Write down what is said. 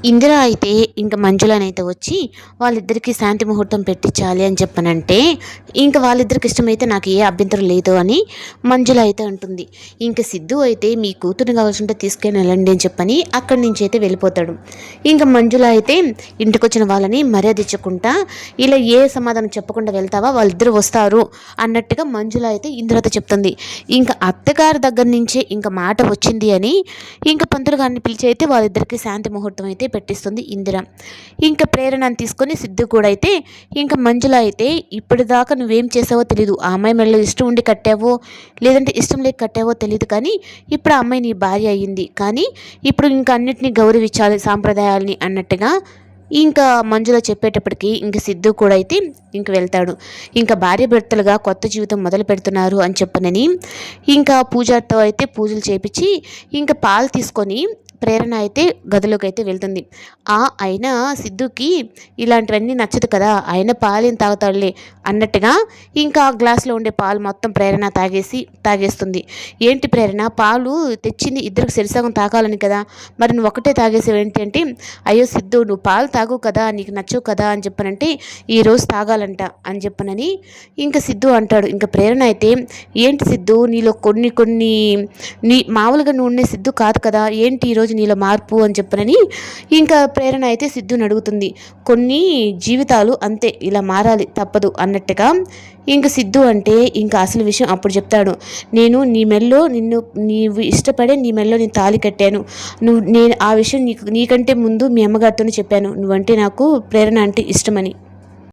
ఇందిర అయితే ఇంక మంజులనైతే వచ్చి వాళ్ళిద్దరికీ శాంతి ముహూర్తం పెట్టించాలి అని చెప్పనంటే, ఇంక వాళ్ళిద్దరికి ఇష్టమైతే నాకు ఏ అభ్యంతరం లేదు అని మంజుల అయితే అంటుంది. ఇంక సిద్ధు అయితే మీ కూతురుని కావాల్సింటే తీసుకొని వెళ్ళండి అని చెప్పని అక్కడి నుంచి అయితే వెళ్ళిపోతాడు. ఇంక మంజుల అయితే ఇంటికొచ్చిన వాళ్ళని మర్యాద ఇచ్చకుండా ఇలా ఏ సమాధానం చెప్పకుండా వెళ్తావా, వాళ్ళిద్దరు వస్తారు అన్నట్టుగా మంజుల అయితే ఇందిరతో చెప్తుంది. ఇంక అత్తగారి దగ్గర నుంచే ఇంక మాట వచ్చింది అని ఇంక పంతులు గారిని పిలిచి అయితే వాళ్ళిద్దరికి శాంతి ముహూర్తం అయితే పెట్టిస్తుంది ఇందిర. ఇంకా ప్రేరణను తీసుకొని సిద్ధు కూడా అయితే ఇంకా మంజుల అయితే ఇప్పటిదాకా నువ్వేం చేసావో తెలీదు, ఆ అమ్మాయి మెడలో ఇష్టం ఉండి కట్టావో లేదంటే ఇష్టం లేక కట్టావో తెలియదు, కానీ ఇప్పుడు ఆ అమ్మాయి నీ భార్య అయ్యింది, కానీ ఇప్పుడు ఇంకా అన్నిటినీ గౌరవించాలి సాంప్రదాయాల్ని అన్నట్టుగా ఇంకా మంజుల చెప్పేటప్పటికి ఇంక సిద్ధు కూడా అయితే ఇంక వెళ్తాడు. ఇంకా భార్య భర్తలుగా కొత్త జీవితం మొదలు పెడుతున్నారు అని చెప్పనని ఇంకా పూజారితో అయితే పూజలు చేపించి ఇంకా పాలు తీసుకొని ప్రేరణ అయితే గదిలోకి అయితే వెళ్తుంది. అయినా సిద్ధుకి ఇలాంటివన్నీ నచ్చదు కదా, ఆయన పాలేం తాగుతాడులే అన్నట్టుగా ఇంకా ఆ గ్లాస్లో ఉండే పాలు మొత్తం ప్రేరణ తాగేస్తుంది. ఏంటి ప్రేరణ, పాలు తెచ్చింది ఇద్దరికి సరిసగం తాగాలని కదా, మరి నువ్వు ఒకటే తాగేసేవి ఏంటి అంటే, అయ్యో సిద్ధు నువ్వు పాలు తాగు కదా, నీకు నచ్చవు కదా అని చెప్పనంటే ఈరోజు తాగాలంట అని చెప్పనని ఇంకా సిద్ధు అంటాడు. ఇంకా ప్రేరణ అయితే ఏంటి సిద్ధు నీలో కొన్ని నీ మామూలుగా నువ్వు ఉండే సిద్ధు కాదు కదా, ఏంటి ఈరోజు నీలో మార్పు అని చెప్పనని ఇంకా ప్రేరణ అయితే సిద్ధుని అడుగుతుంది. కొన్ని జీవితాలు అంతే, ఇలా మారాలి తప్పదు అన్నట్టుగా ఇంక సిద్ధు అంటే ఇంకా అసలు విషయం అప్పుడు చెప్తాడు. నేను నీ మెల్లో నీవు ఇష్టపడే నీ మెల్లో నేను తాళి కట్టాను, నేను ఆ విషయం నీకంటే ముందు మీ అమ్మగారితోనే చెప్పాను, నువ్వంటే నాకు ప్రేరణ అంటే ఇష్టమని.